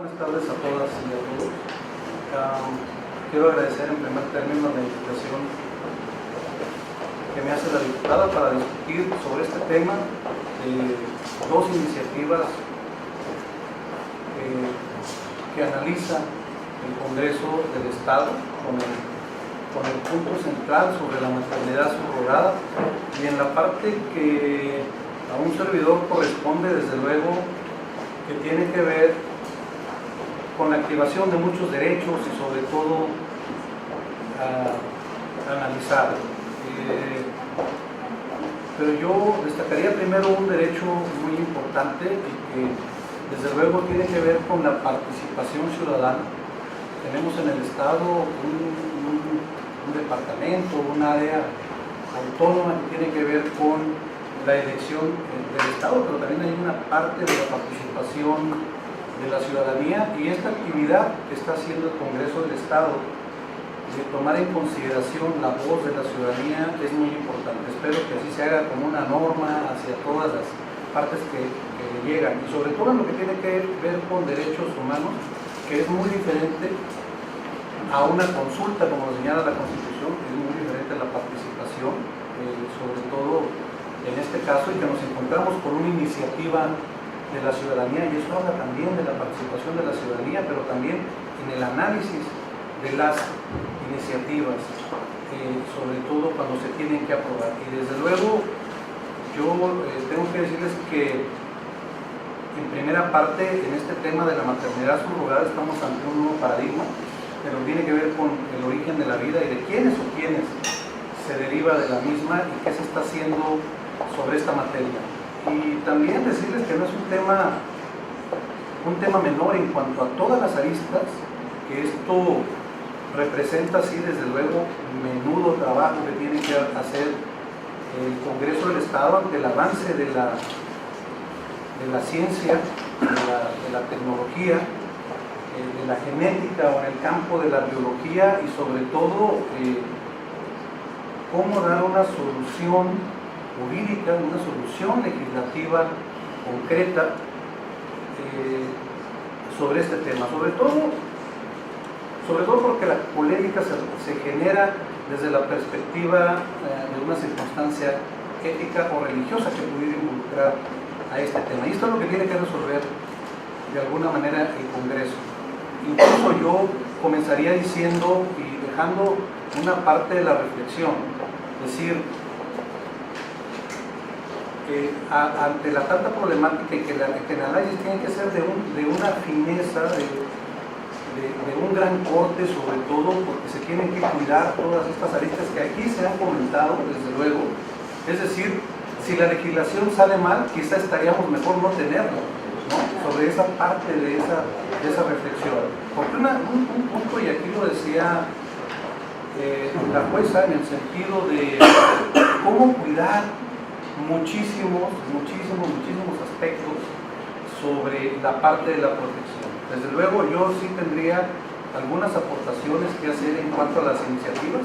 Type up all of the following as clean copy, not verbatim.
Buenas tardes a todas y a todos. Quiero agradecer en primer término la invitación que me hace la diputada para discutir sobre este tema de dos iniciativas que analiza el Congreso del Estado con el punto central sobre la maternidad subrogada, y en la parte que a un servidor corresponde, desde luego, que tiene que ver con la activación de muchos derechos y sobre todo analizar. Pero yo destacaría primero un derecho muy importante y que desde luego tiene que ver con la participación ciudadana. Tenemos en el Estado un departamento, un área autónoma que tiene que ver con la elección del Estado, pero también hay una parte de la participación de la ciudadanía, y esta actividad que está haciendo el Congreso del Estado de tomar en consideración la voz de la ciudadanía es muy importante. Espero que así se haga como una norma hacia todas las partes que le llegan, y sobre todo en lo que tiene que ver con derechos humanos, que es muy diferente a una consulta, como señala la Constitución, es muy diferente a la participación, sobre todo en este caso, y que nos encontramos con una iniciativa de la ciudadanía, y eso habla también de la participación de la ciudadanía, pero también en el análisis de las iniciativas, sobre todo cuando se tienen que aprobar. Y desde luego yo tengo que decirles que en primera parte, en este tema de la maternidad subrogada, estamos ante un nuevo paradigma, pero tiene que ver con el origen de la vida y de quiénes o quiénes se deriva de la misma y qué se está haciendo sobre esta materia. Y también decirles que no es un tema menor en cuanto a todas las aristas, que esto representa, sí, desde luego, menudo trabajo que tiene que hacer el Congreso del Estado ante el avance de la ciencia, de la tecnología, de la genética o en el campo de la biología, y sobre todo cómo dar una solución jurídica, una solución legislativa concreta sobre este tema, sobre todo porque la polémica se genera desde la perspectiva de una circunstancia ética o religiosa que pudiera involucrar a este tema. Y esto es lo que tiene que resolver de alguna manera el Congreso. Incluso yo comenzaría diciendo y dejando una parte de la reflexión, es decir, ante la tanta problemática y que el análisis tiene que ser de una fineza, de un gran corte, sobre todo porque se tienen que cuidar todas estas aristas que aquí se han comentado, desde luego. Es decir, si la legislación sale mal, quizá estaríamos mejor no tenerla, ¿no? Sobre esa parte de esa reflexión. Porque un punto, y aquí lo decía la jueza, en el sentido de cómo cuidar muchísimos aspectos sobre la parte de la protección. Desde luego yo sí tendría algunas aportaciones que hacer en cuanto a las iniciativas,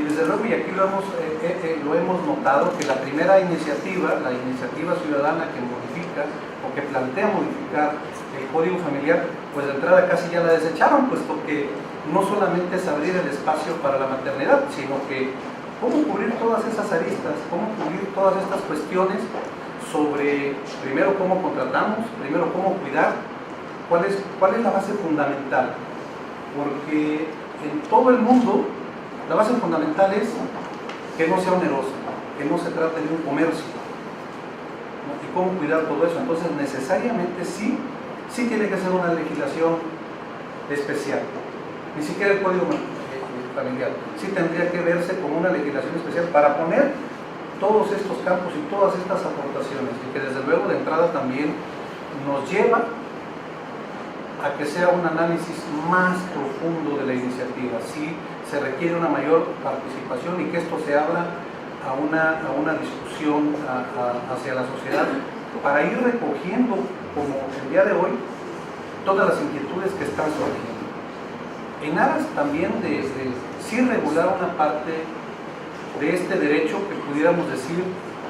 y desde luego, y aquí lo hemos notado, que la primera iniciativa, la iniciativa ciudadana que modifica o que plantea modificar el Código Familiar, pues de entrada casi ya la desecharon, puesto que no solamente es abrir el espacio para la maternidad, sino que cómo cubrir todas esas aristas, cómo cubrir todas estas cuestiones sobre, primero, cómo contratamos, primero, cómo cuidar, cuál es la base fundamental. Porque en todo el mundo la base fundamental es que no sea onerosa, que no se trate de un comercio, ¿no? Y cómo cuidar todo eso. Entonces necesariamente sí tiene que ser una legislación especial. Ni siquiera el Código Familiar, sí tendría que verse como una legislación especial para poner todos estos campos y todas estas aportaciones, y que desde luego de entrada también nos lleva a que sea un análisis más profundo de la iniciativa. Sí se requiere una mayor participación y que esto se abra a una discusión hacia la sociedad, para ir recogiendo, como el día de hoy, todas las inquietudes que están surgiendo. En aras también de sí regular una parte de este derecho que pudiéramos decir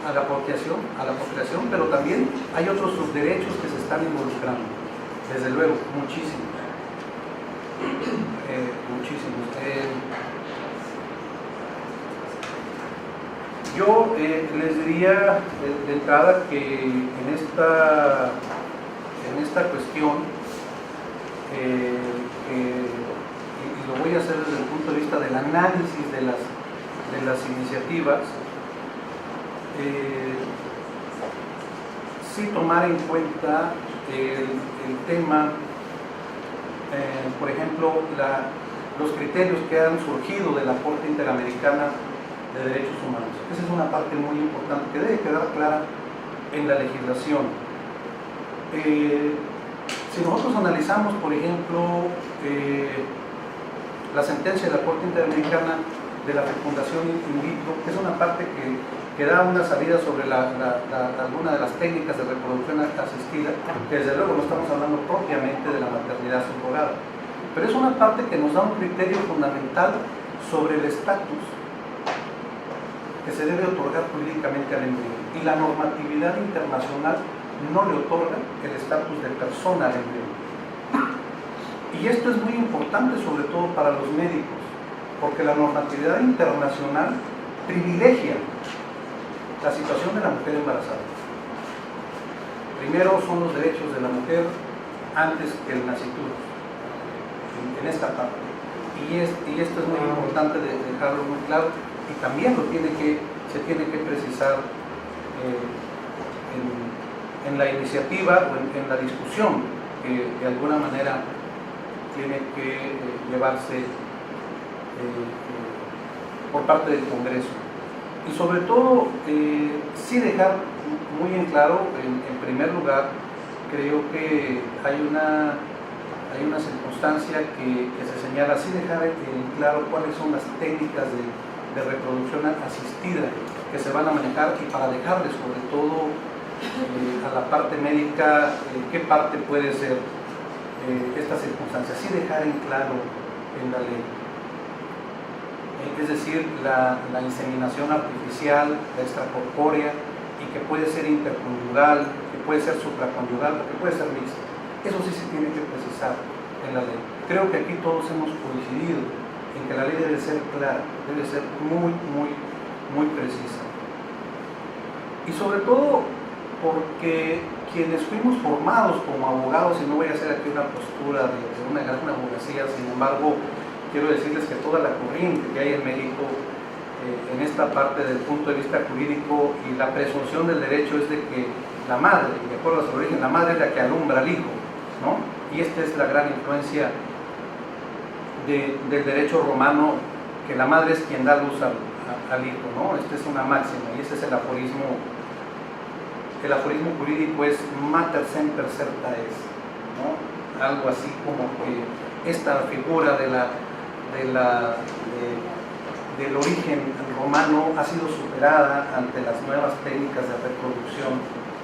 a la procreación, pero también hay otros subderechos que se están involucrando. Desde luego, muchísimos. Muchísimos. Yo les diría de entrada que en esta cuestión, y lo voy a hacer desde el punto de vista del análisis de las iniciativas, sí tomar en cuenta el tema, por ejemplo, los criterios que han surgido de la Corte Interamericana de Derechos Humanos. Esa es una parte muy importante que debe quedar clara en la legislación. Si nosotros analizamos, por ejemplo, la sentencia de la Corte Interamericana de la fecundación in vitro, que es una parte que da una salida sobre alguna de las técnicas de reproducción asistida, que desde luego no estamos hablando propiamente de la maternidad subrogada, pero es una parte que nos da un criterio fundamental sobre el estatus que se debe otorgar jurídicamente al embrión, y la normatividad internacional no le otorga el estatus de persona al embrión. Y esto es muy importante, sobre todo para los médicos, porque la normatividad internacional privilegia la situación de la mujer embarazada. Primero son los derechos de la mujer antes que el nasciturus, en esta parte. Y esto es muy importante de dejarlo muy claro, y también se tiene que precisar en la iniciativa o en la discusión que de alguna manera tiene que llevarse por parte del Congreso. Y sobre todo, sí dejar muy en claro, en primer lugar, creo que hay una circunstancia que se señala, sí dejar en claro cuáles son las técnicas de reproducción asistida que se van a manejar, y para dejarle sobre todo a la parte médica qué parte puede ser esta circunstancia, sí dejar en claro en la ley. Es decir, la inseminación artificial, la extracorpórea, y que puede ser interconyugal, que puede ser supraconyugal, o que puede ser mixta. Eso sí se tiene que precisar en la ley. Creo que aquí todos hemos coincidido en que la ley debe ser clara, debe ser muy, muy, muy precisa. Y sobre todo porque quienes fuimos formados como abogados, y no voy a hacer aquí una postura de una gran abogacía, sin embargo, quiero decirles que toda la corriente que hay en México en esta parte del punto de vista jurídico y la presunción del derecho es de que la madre, de acuerdo a su origen, la madre es la que alumbra al hijo, ¿no? Y esta es la gran influencia del derecho romano, que la madre es quien da luz al hijo, ¿no? Esta es una máxima, y ese es el aforismo jurídico, es mater semper certa es, ¿no? Algo así como que esta figura del origen romano ha sido superada ante las nuevas técnicas de reproducción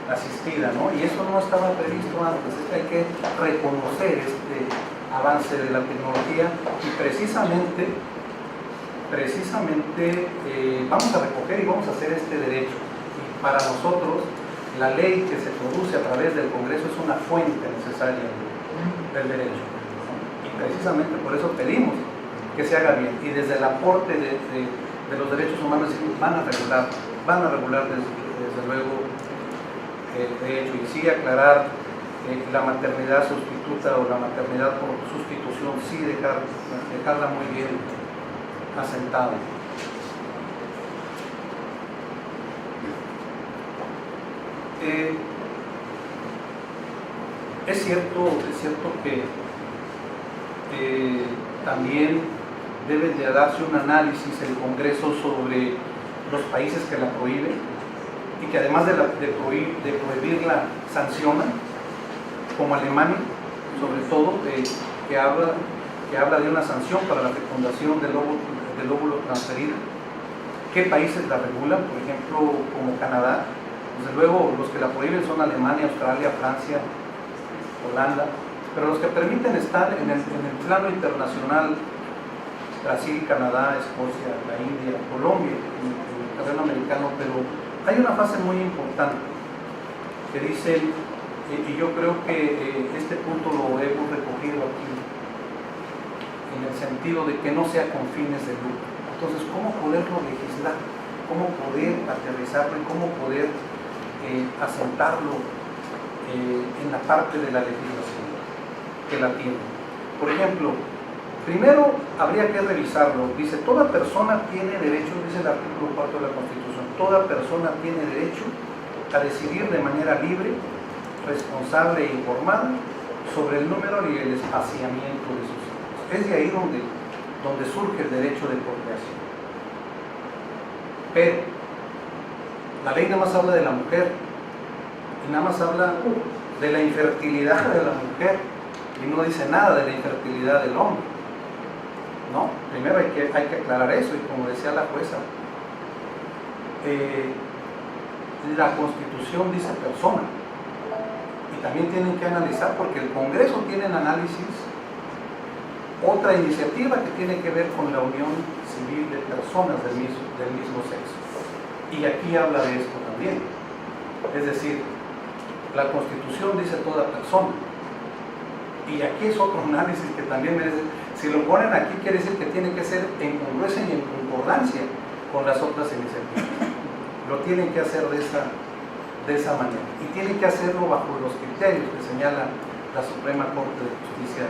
asistida, ¿no? Y eso no estaba previsto antes. Es que hay que reconocer este avance de la tecnología, y precisamente vamos a recoger y vamos a hacer este derecho. Y para nosotros la ley que se produce a través del Congreso es una fuente necesaria del derecho, ¿no? Y precisamente por eso pedimos que se haga bien, y desde el aporte de los derechos humanos van a regular desde luego el derecho, y sí aclarar la maternidad sustituta o la maternidad por sustitución, sí dejarla muy bien asentada. Es cierto que también debe de darse un análisis el Congreso sobre los países que la prohíben, y que además de prohibirla sancionan, como Alemania, sobre todo, que habla de una sanción para la fecundación del óvulo transferido. ¿Qué países la regulan? Por ejemplo, como Canadá. Desde luego, los que la prohíben son Alemania, Australia, Francia, Holanda, pero los que permiten estar en el plano internacional, Brasil, Canadá, Escocia, la India, Colombia, en el terreno americano. Pero hay una fase muy importante que dice Y yo creo que este punto lo hemos recogido aquí, en el sentido de que no sea con fines de lucro. Entonces, ¿cómo poderlo legislar? ¿Cómo poder aterrizarlo y cómo poder asentarlo en la parte de la legislación que la tiene? Por ejemplo, primero habría que revisarlo. Dice, toda persona tiene derecho, dice el artículo 4 de la Constitución, toda persona tiene derecho a decidir de manera libre, responsable e informada sobre el número y el espaciamiento de sus hijos. Es de ahí donde surge el derecho de procreación. Pero la ley nada más habla de la mujer y nada más habla de la infertilidad de la mujer y no dice nada de la infertilidad del hombre. No, primero hay que aclarar eso, y como decía la jueza, la Constitución dice persona, y también tienen que analizar, porque el Congreso tiene en análisis otra iniciativa que tiene que ver con la unión civil de personas del mismo sexo, y aquí habla de esto también. Es decir, la Constitución dice toda persona, y aquí es otro análisis que también merece. Si lo ponen aquí, quiere decir que tiene que ser en congruencia y en concordancia con las otras iniciativas. Lo tienen que hacer de esa manera, y tienen que hacerlo bajo los criterios que señala la Suprema Corte de Justicia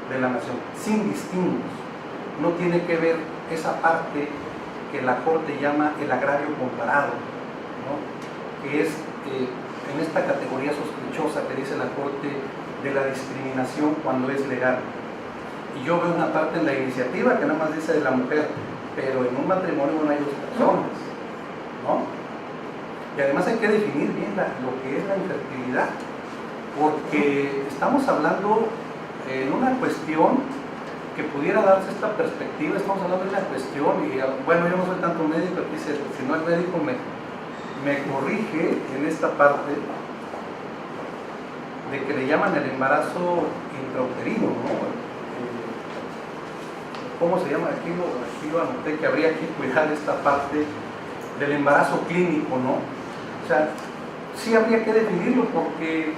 de la Nación, sin distingos. No tiene que ver esa parte que la Corte llama el agravio comparado, ¿no? Que es en esta categoría sospechosa que dice la Corte de la discriminación cuando es legal. Y yo veo una parte en la iniciativa que nada más dice de la mujer, pero en un matrimonio no hay dos personas, ¿no? Y además hay que definir bien lo que es la infertilidad, porque estamos hablando en una cuestión que pudiera darse esta perspectiva. Estamos hablando de una cuestión, y bueno, yo no soy tanto médico, aquí si no el médico me corrige en esta parte de que le llaman el embarazo intrauterino, ¿no? ¿Cómo se llama? Aquí lo anoté, que habría que cuidar esta parte del embarazo clínico, ¿no? O sea, sí habría que definirlo, porque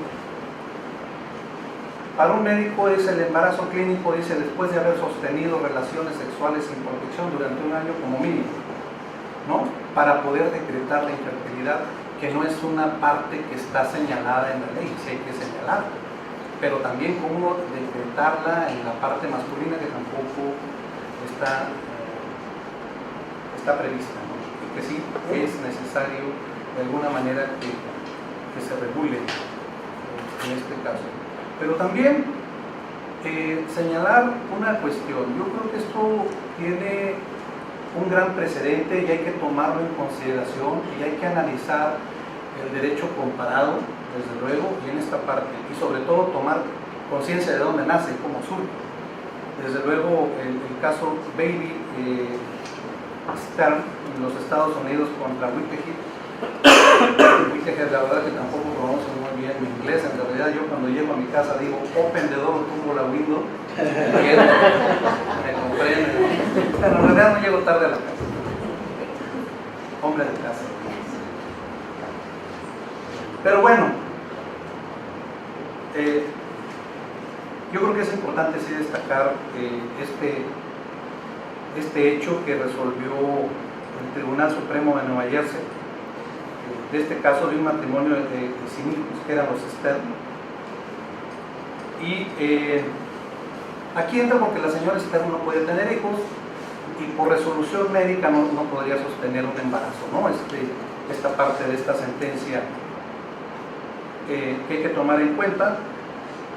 para un médico es el embarazo clínico, dice, después de haber sostenido relaciones sexuales sin protección durante un año como mínimo, ¿no? Para poder decretar la infertilidad, que no es una parte que está señalada en la ley, sí hay que señalarla, pero también cómo decretarla en la parte masculina, que tampoco está prevista, ¿no? Y que sí es necesario de alguna manera que se regule en este caso. Pero también señalar una cuestión. Yo creo que esto tiene un gran precedente y hay que tomarlo en consideración, y hay que analizar el derecho comparado, desde luego, y en esta parte, y sobre todo tomar conciencia de dónde nace y cómo surge. Desde luego el caso Bailey Stern en los Estados Unidos contra Whitehead, la verdad que tampoco pronuncio muy bien mi inglés. En realidad yo cuando llego a mi casa digo open the door, tumbo la window, y él me comprende. Pero en realidad no llego tarde a la casa, hombre de casa. Pero bueno, yo creo que es importante sí destacar este hecho que resolvió el Tribunal Supremo de Nueva Jersey, de este caso de un matrimonio sin hijos, que eran los Stern. Y aquí entra porque la señora Stern no puede tener hijos, y por resolución médica no podría sostener un embarazo, ¿no? Esta parte de esta sentencia que hay que tomar en cuenta.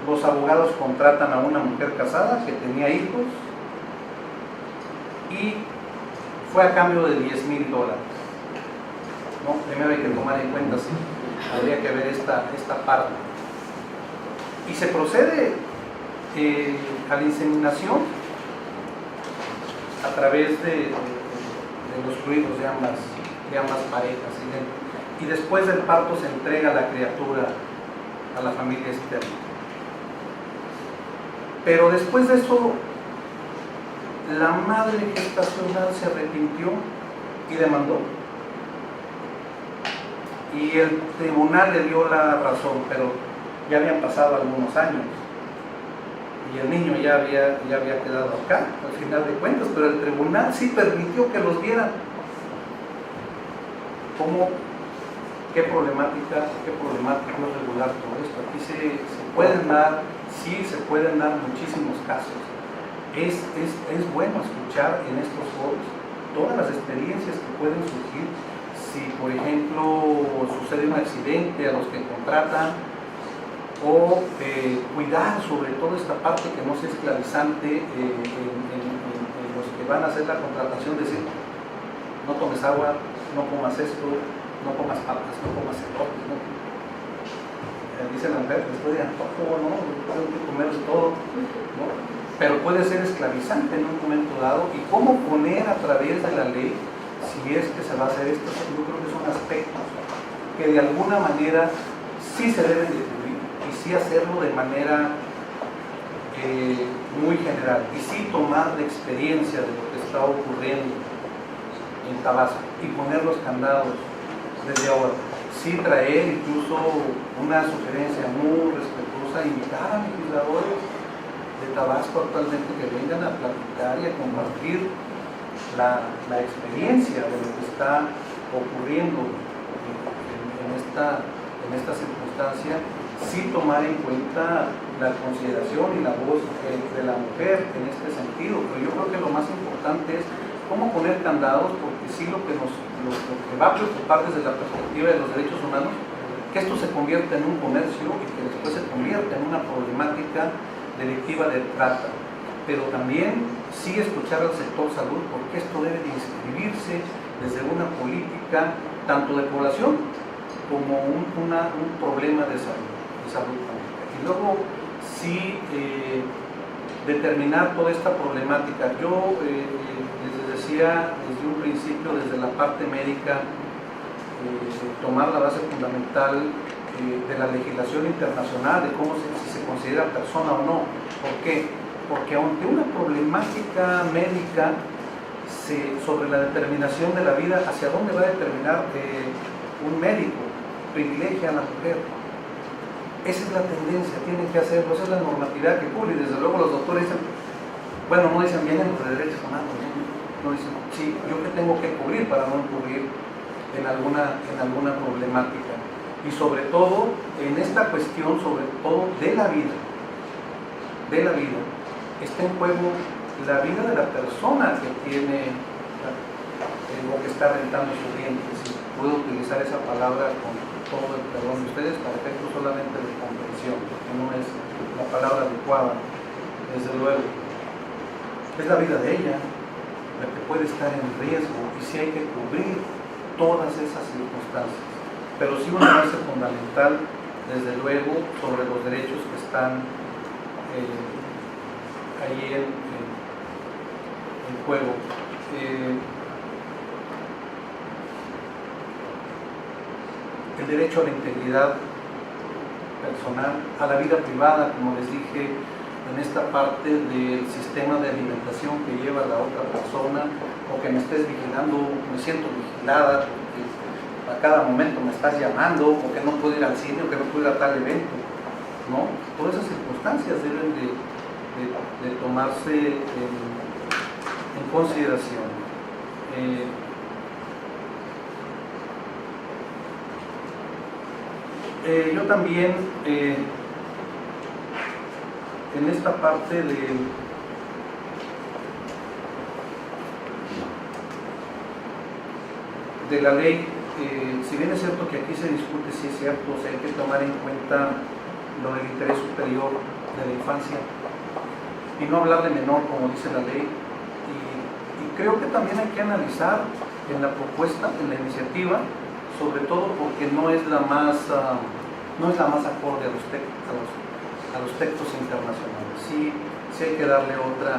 Los abogados contratan a una mujer casada que tenía hijos, y fue a cambio de $10,000, ¿no? Primero hay que tomar en cuenta, sí, habría que ver esta parte. Y se procede a la inseminación a través de los fluidos de ambas parejas, y después del parto se entrega la criatura a la familia externa. Pero después de eso, la madre gestacional se arrepintió y demandó, y el tribunal le dio la razón, pero ya habían pasado algunos años y el niño ya había quedado acá, al final de cuentas, pero el tribunal sí permitió que los vieran. ¿Cómo? ¿Qué problemática es regular todo esto? Aquí se pueden dar, sí se pueden dar muchísimos casos. Es bueno escuchar en estos foros todas las experiencias que pueden surgir si, por ejemplo, sucede un accidente a los que contratan, o cuidar sobre todo esta parte que no sea esclavizante en los que van a hacer la contratación, decir, no tomes agua, no comas esto, no comas papas, no comas elotes, ¿no? Dice la mujer, después de antojo, ¿no? Tengo que comer todo, ¿no? Pero puede ser esclavizante en un momento dado. ¿Y cómo poner a través de la ley, si es que se va a hacer esto? Yo creo que son aspectos que de alguna manera sí se deben de cubrir, y sí hacerlo de manera muy general, y sí tomar la experiencia de lo que está ocurriendo en Tabasco y poner los candados desde ahora. Sí traer incluso una sugerencia muy respetuosa, invitar a legisladores de Tabasco actualmente que vengan a platicar y a compartir la experiencia de lo que está ocurriendo en esta circunstancia, sí tomar en cuenta la consideración y la voz de la mujer en este sentido. Pero yo creo que lo más importante es cómo poner candados, porque sí lo que va a preocupar desde la perspectiva de los derechos humanos, que esto se convierta en un comercio y que después se convierta en una problemática delictiva de trata. Pero también sí escuchar al sector salud, porque esto debe de inscribirse desde una política tanto de población como un problema de salud pública. Y luego sí determinar toda esta problemática. Yo les decía desde un principio, desde la parte médica, tomar la base fundamental de la legislación internacional, de cómo si se considera persona o no. ¿Por qué? Porque ante una problemática médica sobre la determinación de la vida, ¿hacia dónde va a determinar un médico? Privilegia a la mujer. Esa es la tendencia, tienen que hacerlo, esa es la normatividad que cubre, y desde luego los doctores dicen, bueno, no dicen bien en los de derechos humanos, no dicen, sí, yo que tengo que cubrir para no incurrir en alguna problemática. Y sobre todo, en esta cuestión, sobre todo de la vida, está en juego la vida de la persona que tiene o que está rentando sus dientes. Si puedo utilizar esa palabra con todo el perdón de ustedes, para efectos solamente de comprensión, porque no es la palabra adecuada, desde luego. Es la vida de ella la que puede estar en riesgo, y sí hay que cubrir todas esas circunstancias. Pero sí una base fundamental, desde luego, sobre los derechos que están ahí en juego. El derecho a la integridad personal, a la vida privada, como les dije, en esta parte del sistema de alimentación que lleva la otra persona, o que me estés vigilando, me siento vigilada, porque a cada momento me estás llamando, o que no puedo ir al cine, o que no puedo ir a tal evento, ¿no? Todas esas circunstancias deben de tomarse en consideración. Yo también, en esta parte de la ley, si bien es cierto que aquí se discute si es cierto, o sea, hay que tomar en cuenta lo del interés superior de la infancia y no hablar de menor, como dice la ley, y creo que también hay que analizar en la propuesta, en la iniciativa, sobre todo porque no es la más acorde a los textos internacionales. Sí hay que darle otra.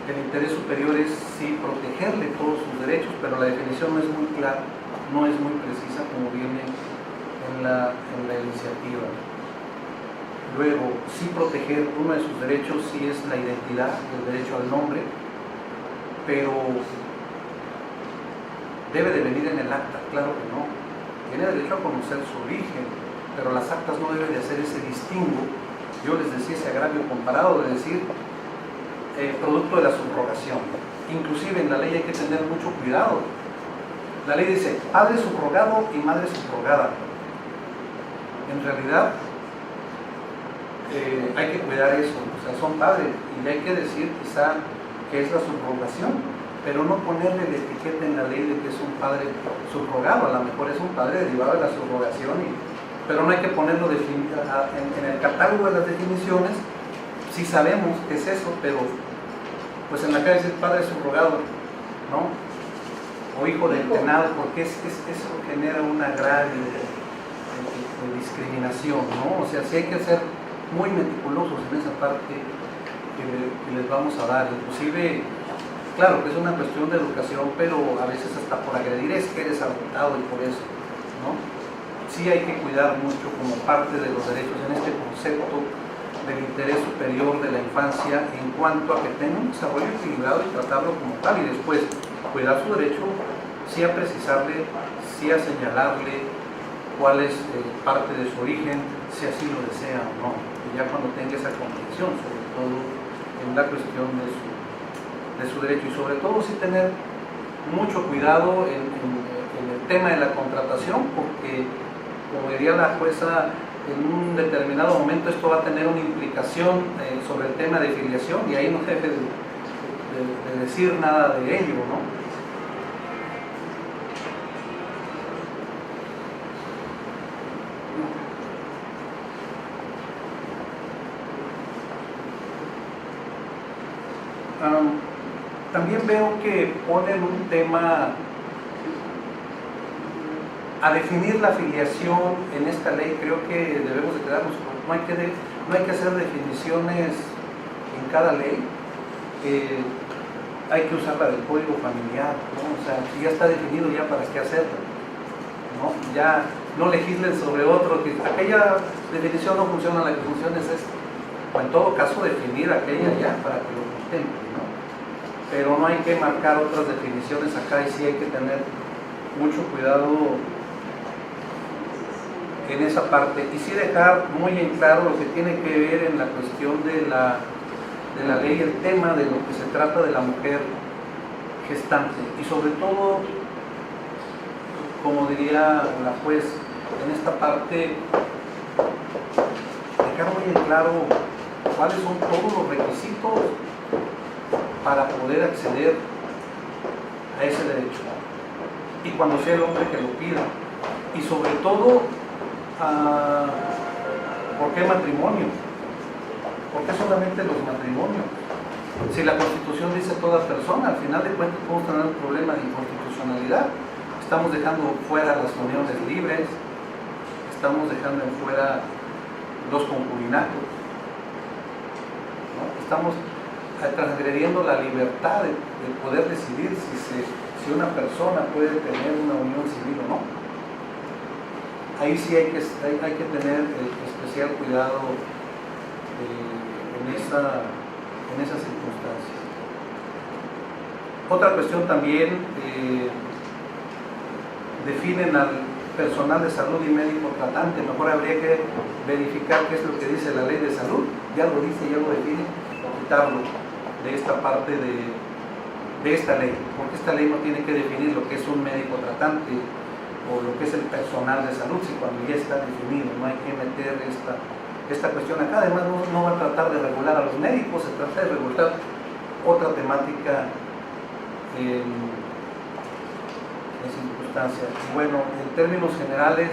El interés superior es sí protegerle todos sus derechos, pero la definición no es muy clara, no es muy precisa como viene en la iniciativa. Luego, sí proteger uno de sus derechos sí es la identidad, el derecho al nombre, pero debe de venir en el acta, claro que no. Tiene derecho a conocer su origen, pero las actas no deben de hacer ese distingo. Yo les decía ese agravio comparado de decir producto de la subrogación. Inclusive en la ley hay que tener mucho cuidado. La ley dice padre subrogado y madre subrogada. En realidad hay que cuidar eso, o sea, son padres, y hay que decir quizá que es la subrogación, pero no ponerle la etiqueta en la ley de que es un padre subrogado. A lo mejor es un padre derivado de la subrogación, pero no hay que ponerlo en el catálogo de las definiciones. Sí sabemos que es eso, pero pues en la calle dice padre subrogado, ¿no? O hijo del penado, porque eso genera una grave de discriminación, ¿no? O sea, sí hay que ser muy meticulosos en esa parte que les vamos a dar. Inclusive, claro que es una cuestión de educación, pero a veces hasta por agredir es que eres adoptado y por eso, ¿no? Sí hay que cuidar mucho como parte de los derechos en este concepto del interés superior de la infancia en cuanto a que tenga un desarrollo equilibrado y tratarlo como tal, y después cuidar su derecho, sí a precisarle, sí a señalarle cuál es parte de su origen, si así lo desea o no, y ya cuando tenga esa comprensión, sobre todo en la cuestión de su derecho, y sobre todo sí tener mucho cuidado en el tema de la contratación, porque como diría la jueza, en un determinado momento esto va a tener una implicación sobre el tema de filiación, y ahí no debe de decir nada de ello, ¿no? También veo que ponen un tema a definir la filiación en esta ley. Creo que debemos de quedarnos, no hay que hacer definiciones en cada ley, hay que usar la del código familiar, ¿no? O sea, si ya está definido, ya para qué hacerlo, ¿no? Ya no legislen sobre otro, que aquella definición no funciona, la que funciona es esta, o en todo caso definir aquella ya para que lo contemple, ¿no? Pero no hay que marcar otras definiciones acá, y sí hay que tener mucho cuidado en esa parte, y sí dejar muy en claro lo que tiene que ver en la cuestión de la ley, el tema de lo que se trata de la mujer gestante, y sobre todo, como diría la juez, en esta parte dejar muy en claro cuáles son todos los requisitos para poder acceder a ese derecho, y cuando sea el hombre que lo pida, y sobre todo ¿por qué matrimonio? ¿Por qué solamente los matrimonios? Si la Constitución dice toda persona, al final de cuentas podemos tener un problema de inconstitucionalidad. Estamos dejando fuera las uniones libres, estamos dejando fuera los concubinatos, ¿no? Estamos transgrediendo la libertad de poder decidir si una persona puede tener una unión civil o no. Ahí sí hay que tener especial cuidado en esas circunstancias. Otra cuestión también, definen al personal de salud y médico tratante. Mejor habría que verificar qué es lo que dice la ley de salud, ya lo dice, ya lo define, o quitarlo de esta parte de esta ley, porque esta ley no tiene que definir lo que es un médico tratante o lo que es el personal de salud, si cuando ya está definido, no hay que meter esta cuestión acá. Además no va a tratar de regular a los médicos, se trata de regular otra temática en circunstancias. Y bueno, en términos generales,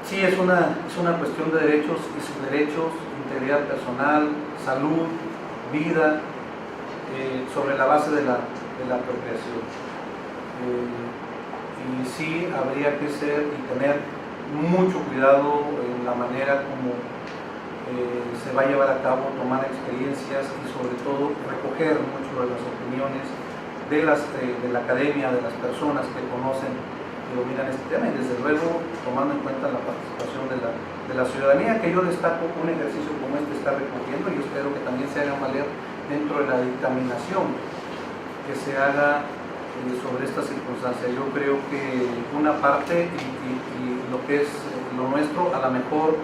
sí es una cuestión de derechos y subderechos, integridad personal, salud, vida, sobre la base de la procreación. Y sí habría que ser y tener mucho cuidado en la manera como se va a llevar a cabo, tomar experiencias y sobre todo recoger mucho de las opiniones de la academia, de las personas que conocen y dominan este tema, y desde luego tomando en cuenta la participación de la ciudadanía, que yo destaco un ejercicio como este está recogiendo, y espero que también se haga valer dentro de la dictaminación que se haga sobre esta circunstancia. Yo creo que una parte y lo que es lo nuestro, a lo mejor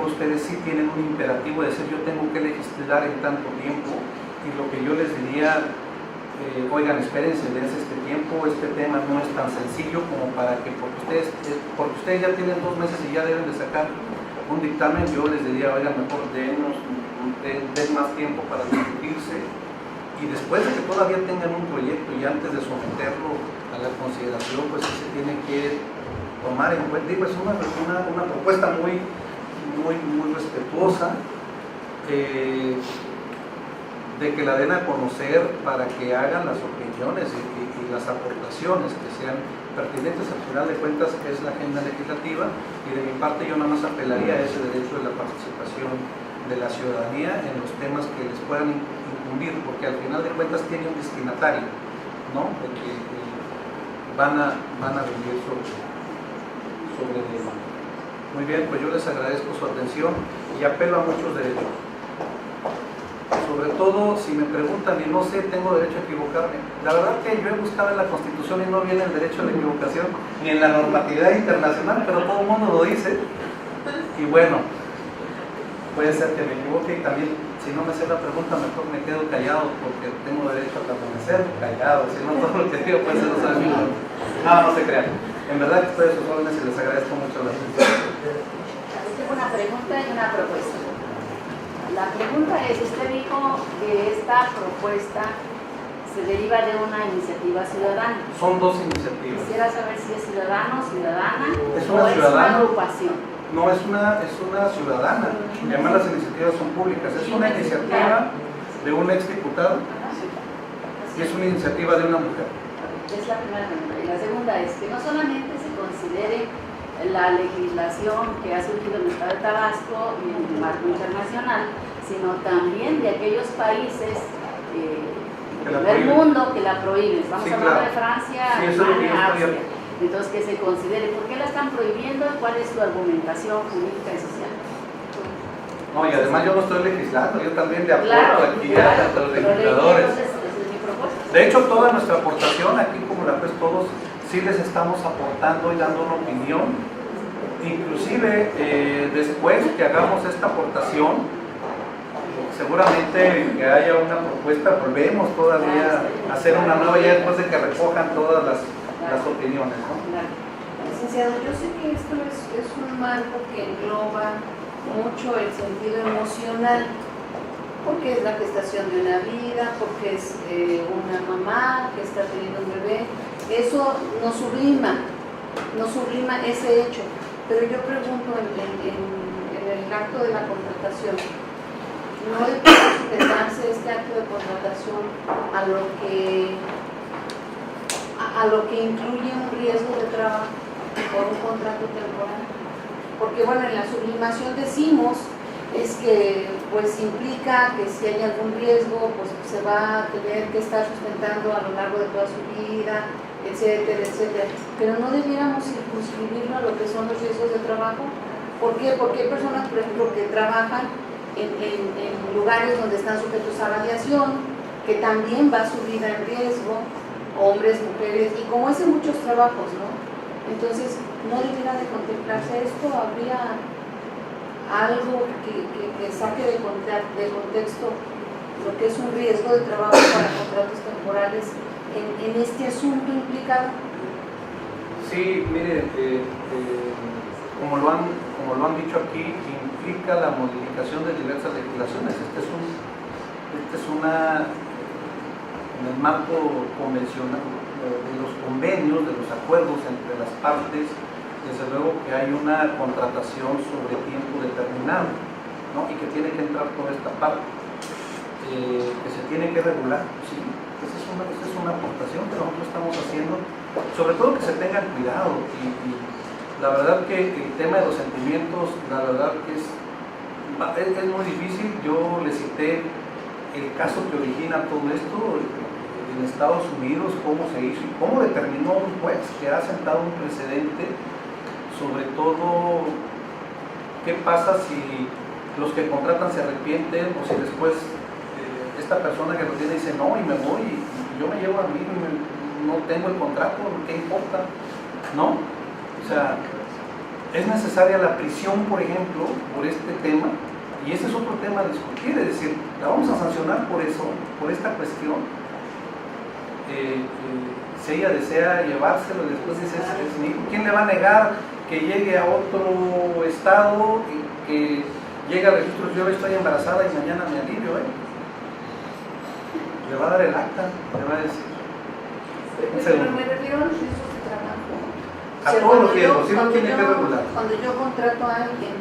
ustedes sí tienen un imperativo de decir yo tengo que legislar en tanto tiempo, y lo que yo les diría, oigan, espérense, dense este tiempo, este tema no es tan sencillo como para que, porque ustedes ya tienen 2 meses y ya deben de sacar un dictamen, yo les diría, oigan, mejor den más tiempo para discutirse, y después de que todavía tengan un proyecto y antes de someterlo a la consideración, pues se tiene que tomar en cuenta. Digo, es una propuesta muy respetuosa, de que la den a conocer para que hagan las opiniones y las aportaciones que sean pertinentes. Al final de cuentas es la agenda legislativa, y de mi parte yo nada más apelaría a ese derecho de la participación de la ciudadanía en los temas que les puedan incumbir, porque al final de cuentas tiene un destinatario, ¿no? De que van a vivir sobre el tema. Muy bien, pues yo les agradezco su atención y apelo a muchos derechos. Sobre todo, si me preguntan y no sé, tengo derecho a equivocarme. La verdad que yo he buscado en la Constitución y no viene el derecho a la equivocación, ni en la normatividad internacional, pero todo el mundo lo dice. Y bueno, puede ser que me equivoque, y también, si no me sé la pregunta, mejor me quedo callado, porque tengo derecho a permanecer callado, si no todo lo que digo puede ser usado en mi contra. No se crean. En verdad que estoy a sus órdenes y les agradezco mucho la atención. Tengo una pregunta y una propuesta. La pregunta es, usted dijo que esta propuesta se deriva de una iniciativa ciudadana. Son 2 iniciativas. Quisiera saber si es ciudadano, ciudadana, es o es una agrupación. No, es una ciudadana. Y además las iniciativas son públicas. Es una iniciativa de un exdiputado y es una iniciativa de una mujer. Es la primera pregunta. Y la segunda es que no solamente se considere la legislación que ha surgido en el Estado de Tabasco y en el marco internacional, sino también de aquellos países del mundo que la prohíben. Estamos hablando de Francia, Alemania, Austria. Entonces, que se considere por qué la están prohibiendo y cuál es su argumentación jurídica y social. No, y además yo no estoy legislando, yo también le aporto aquí a los legisladores. De hecho, toda nuestra aportación aquí, como la pues todos, sí les estamos aportando y dando una opinión. Inclusive, después que hagamos esta aportación, seguramente que haya una propuesta, volvemos todavía a hacer una nueva, ya después de que recojan todas las opiniones, ¿no? Licenciado, yo sé que esto es un marco que engloba mucho el sentido emocional, porque es la gestación de una vida, porque es una mamá que está teniendo un bebé. Eso nos sublima ese hecho. Pero yo pregunto en el acto de la contratación, ¿no debe sujetarse este acto de contratación a lo que incluye un riesgo de trabajo por un contrato temporal? Porque bueno, en la sublimación decimos es que pues implica que si hay algún riesgo pues se va a tener que estar sustentando a lo largo de toda su vida, etcétera, etcétera. Pero no debiéramos circunscribirlo a lo que son los riesgos de trabajo. ¿Por qué? Porque hay personas, por ejemplo, que trabajan en lugares donde están sujetos a radiación, que también va su vida en riesgo, hombres, mujeres, y como es en muchos trabajos, ¿no? Entonces, ¿no debiera de contemplarse esto? ¿Habría algo que saque de contexto lo que es un riesgo de trabajo para contratos temporales en este asunto implicado? Sí, mire, como lo han dicho aquí, implica la modificación de diversas legislaciones. Este es una, en el marco convencional de los convenios, de los acuerdos entre las partes, desde luego que hay una contratación sobre tiempo determinado, ¿no? Y que tiene que entrar toda esta parte, que se tiene que regular, ¿sí? Esta es una aportación que nosotros estamos haciendo, sobre todo que se tengan cuidado, y la verdad que el tema de los sentimientos, la verdad que es muy difícil. Yo le cité el caso que origina todo esto en Estados Unidos, cómo se hizo y cómo determinó un juez que ha sentado un precedente, sobre todo qué pasa si los que contratan se arrepienten o si después esta persona que lo tiene dice no y me voy y yo me llevo a mí y no tengo el contrato, ¿qué importa? ¿No? O sea, es necesaria la prisión, por ejemplo, por este tema, y ese es otro tema a discutir, es decir, la vamos a sancionar por eso, por esta cuestión. Si ella desea llevárselo y después dice, es mi hijo, ¿quién le va a negar que llegue a otro estado y que llegue al registro, yo estoy embarazada y mañana me alivio? Le va a dar el acta, le va a decir. Pero me refiero a los riesgos de trabajo. A todos los riesgos, sí lo tiene que regular. Cuando yo contrato a alguien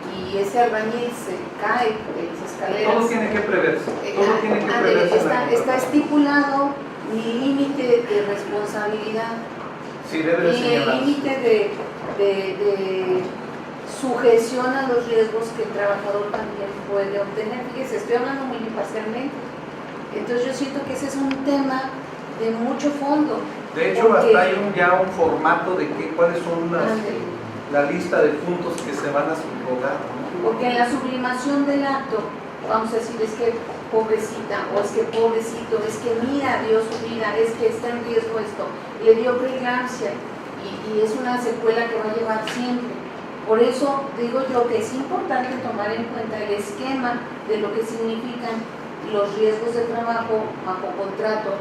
y ese albañil se cae de las escaleras. Todo tiene que preverse. Todo tiene que preverse. Está estipulado mi límite de responsabilidad. Sí, debe de y el límite de sujeción a los riesgos que el trabajador también puede obtener. Fíjese, estoy hablando muy imparcialmente. Entonces yo siento que ese es un tema de mucho fondo. De hecho, hasta hay ya un formato de cuáles son la lista de puntos que se van a subrogar, ¿no? Porque en la sublimación del acto, vamos a decir, es que pobrecita, o es que pobrecito, es que mira, dio su vida, es que está en riesgo esto, le dio preeclampsia y es una secuela que va a llevar siempre. Por eso digo yo que es importante tomar en cuenta el esquema de lo que significan los riesgos de trabajo bajo contrato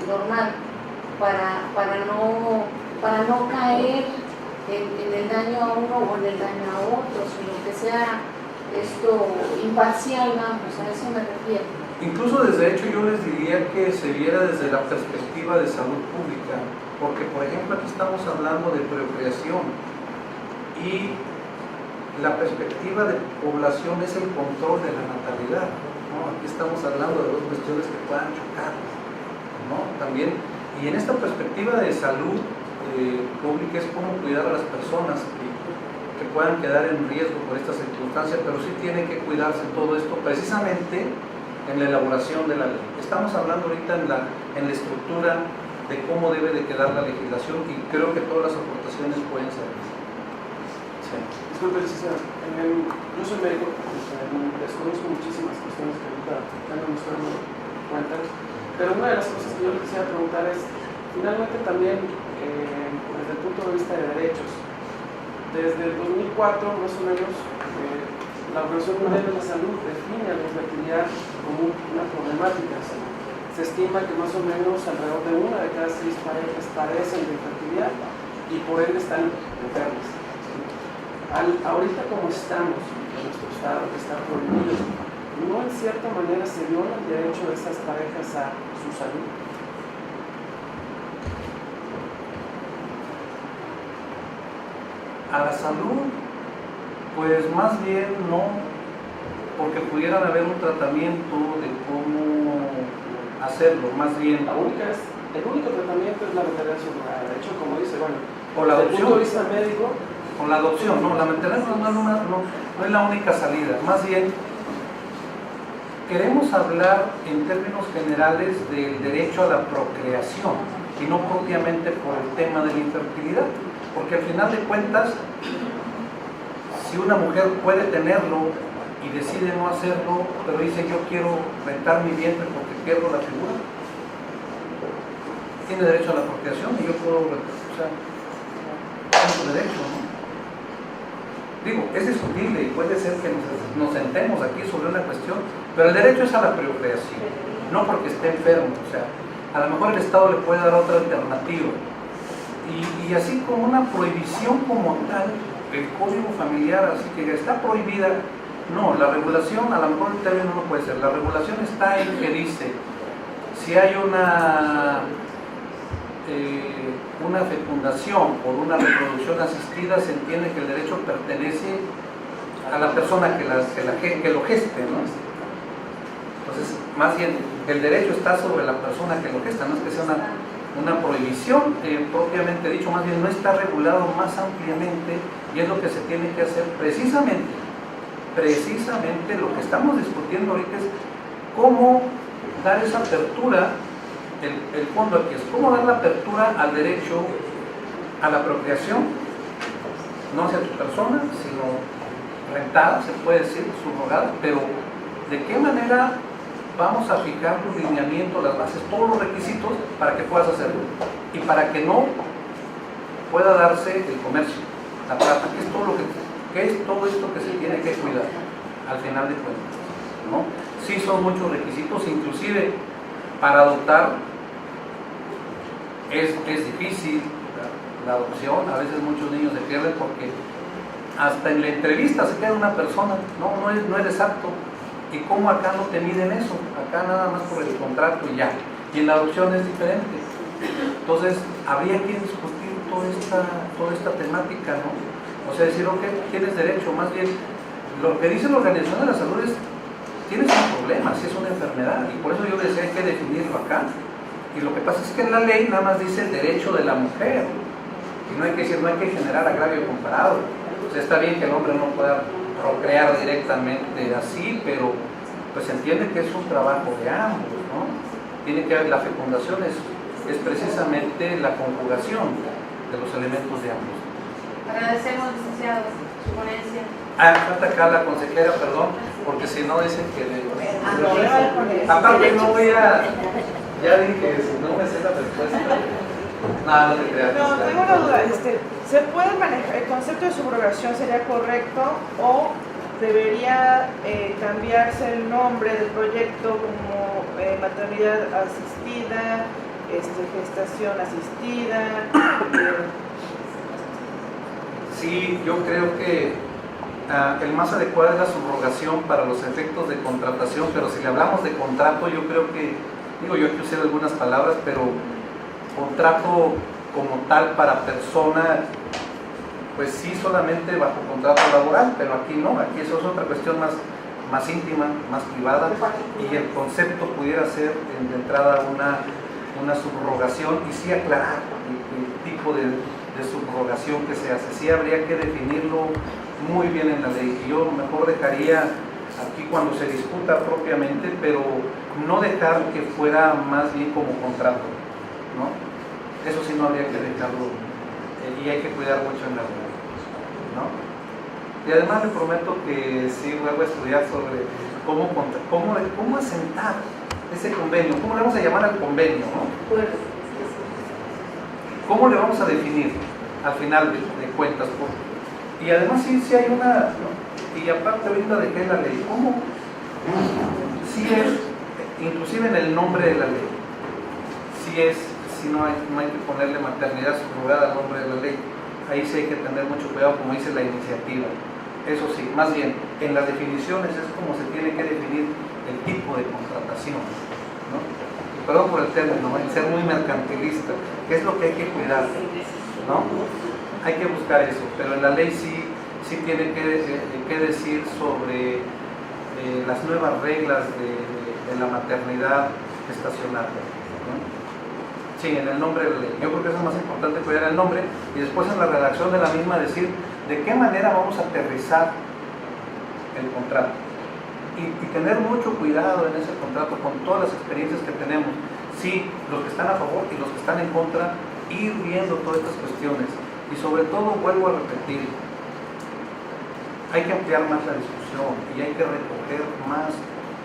normal, para no caer en el daño a uno o en el daño a otro, sino que sea esto imparcial, vamos, a eso me refiero. Incluso desde hecho yo les diría que se viera desde la perspectiva de salud pública, porque por ejemplo aquí estamos hablando de procreación y la perspectiva de población es el control de la natalidad, ¿no? Aquí estamos hablando de dos cuestiones que puedan chocar, ¿no? También, y en esta perspectiva de salud pública es cómo cuidar a las personas que puedan quedar en riesgo por esta circunstancia, pero sí tiene que cuidarse todo esto precisamente en la elaboración de la ley. Estamos hablando ahorita en la estructura de cómo debe de quedar la legislación y creo que todas las aportaciones pueden ser. Sí. Disculpe, licenciada, yo soy médico, desconozco muchísimas cuestiones que ahorita ya no me estoy dando cuenta, pero una de las cosas que yo le quisiera preguntar es, finalmente también, desde el punto de vista de derechos, desde el 2004 más o menos, la Organización Mundial de la Salud define a la infertilidad como una problemática. Se estima que más o menos alrededor de 1 de cada 6 parejas padecen de infertilidad y por ende están enfermas. Ahorita como estamos en nuestro estado, que está prohibido, ¿no en cierta manera se viola el derecho de esas parejas a su salud? A la salud, pues más bien no, porque pudieran haber un tratamiento de cómo hacerlo, más bien. El único tratamiento es la maternidad subrogada. De hecho, como dice, bueno, o la desde el punto adopción, de vista médico, con la adopción, no, la maternidad no es la única salida, más bien queremos hablar en términos generales del derecho a la procreación y no propiamente por el tema de la infertilidad, porque al final de cuentas, si una mujer puede tenerlo y decide no hacerlo, pero dice yo quiero rentar mi vientre porque pierdo la figura, tiene derecho a la procreación y yo puedo, o sea, tengo derecho, ¿no? Digo, es discutible y puede ser que nos sentemos aquí sobre una cuestión, pero el derecho es a la procreación, no porque esté enfermo, o sea, a lo mejor el Estado le puede dar otra alternativa. Y así como una prohibición como tal, el código familiar, así que está prohibida, no, la regulación, a lo mejor el término no puede ser, la regulación está en que dice, si hay una fecundación por una reproducción asistida, se entiende que el derecho pertenece a la persona que lo geste, ¿no? Entonces, más bien, el derecho está sobre la persona que lo gesta, no es que sea una prohibición propiamente dicho, más bien no está regulado más ampliamente y es lo que se tiene que hacer precisamente lo que estamos discutiendo ahorita es cómo dar esa apertura. El fondo aquí es cómo dar la apertura al derecho a la procreación, no hacia tu persona, sino rentada, se puede decir, subrogada, pero de qué manera vamos a fijar los lineamientos, las bases, todos los requisitos para que puedas hacerlo y para que no pueda darse el comercio, la plata, que es todo esto que se tiene que cuidar al final de cuentas, ¿no? Sí son muchos requisitos, inclusive para adoptar es difícil la adopción, a veces muchos niños se pierden porque hasta en la entrevista se queda una persona, no eres apto. ¿Y cómo acá no te miden eso? Acá nada más por el contrato y ya. Y en la adopción es diferente. Entonces, habría que discutir toda esta temática, ¿no? O sea, decir, ok, tienes derecho, más bien, lo que dice la Organización de la Salud es, tienes un problema, si es una enfermedad, y por eso yo decía, hay que definirlo acá. Y lo que pasa es que en la ley nada más dice el derecho de la mujer, y no hay que decir, no hay que generar agravio comparado. O sea, está bien que el hombre no pueda procrear directamente así, pero pues se entiende que es un trabajo de ambos, ¿no? Tiene que haber, la fecundación es precisamente la conjugación de los elementos de ambos. Agradecemos, licenciado, su ponencia. Falta acá la consejera, perdón, porque si no dicen que aparte no voy a, ya dije, si no me sé la respuesta, nada, no te creas. No, tengo una duda, ¿se puede manejar, el concepto de subrogación sería correcto o debería cambiarse el nombre del proyecto como maternidad asistida, gestación asistida? Sí, yo creo que el más adecuado es la subrogación para los efectos de contratación, pero si le hablamos de contrato, yo creo que, yo aquí usé algunas palabras, pero contrato como tal para persona, pues sí, solamente bajo contrato laboral, pero aquí no, aquí eso es otra cuestión más íntima, más privada, y el concepto pudiera ser de entrada una subrogación, y sí aclarar el tipo de subrogación que se hace. Sí habría que definirlo muy bien en la ley, y yo mejor dejaría aquí cuando se discuta propiamente, pero no dejar que fuera más bien como contrato, ¿no? Eso sí no habría que dejarlo, y hay que cuidar mucho en la ley, ¿no? Y además le prometo que sí vuelvo a estudiar sobre cómo asentar ese convenio, cómo le vamos a llamar al convenio, ¿no? ¿Cómo le vamos a definir al final de cuentas? Y además sí hay una, ¿no? Y aparte ahorita dejé la ley, ¿cómo? Sí es, inclusive en el nombre de la ley, sí no hay que ponerle maternidad subrogada al nombre de la ley. Ahí sí hay que tener mucho cuidado, como dice la iniciativa. Eso sí, más bien, en las definiciones es como se tiene que definir el tipo de contratación, ¿no? Y perdón por el término, el ser muy mercantilista, que es lo que hay que cuidar, ¿no? Hay que buscar eso, pero en la ley sí tiene que decir sobre las nuevas reglas de la maternidad estacionaria, ¿no? Sí, en el nombre de la ley. Yo creo que eso es más importante, cuidar el nombre, y después en la redacción de la misma decir de qué manera vamos a aterrizar el contrato. Y tener mucho cuidado en ese contrato con todas las experiencias que tenemos. Sí, los que están a favor y los que están en contra, ir viendo todas estas cuestiones. Y sobre todo, vuelvo a repetir, hay que ampliar más la discusión y hay que recoger más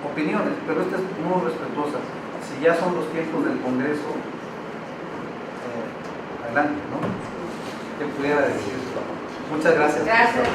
opiniones, pero esta es muy respetuosa. Si ya son los tiempos del Congreso, adelante, ¿no? ¿Qué pudiera decir? Muchas gracias. Gracias.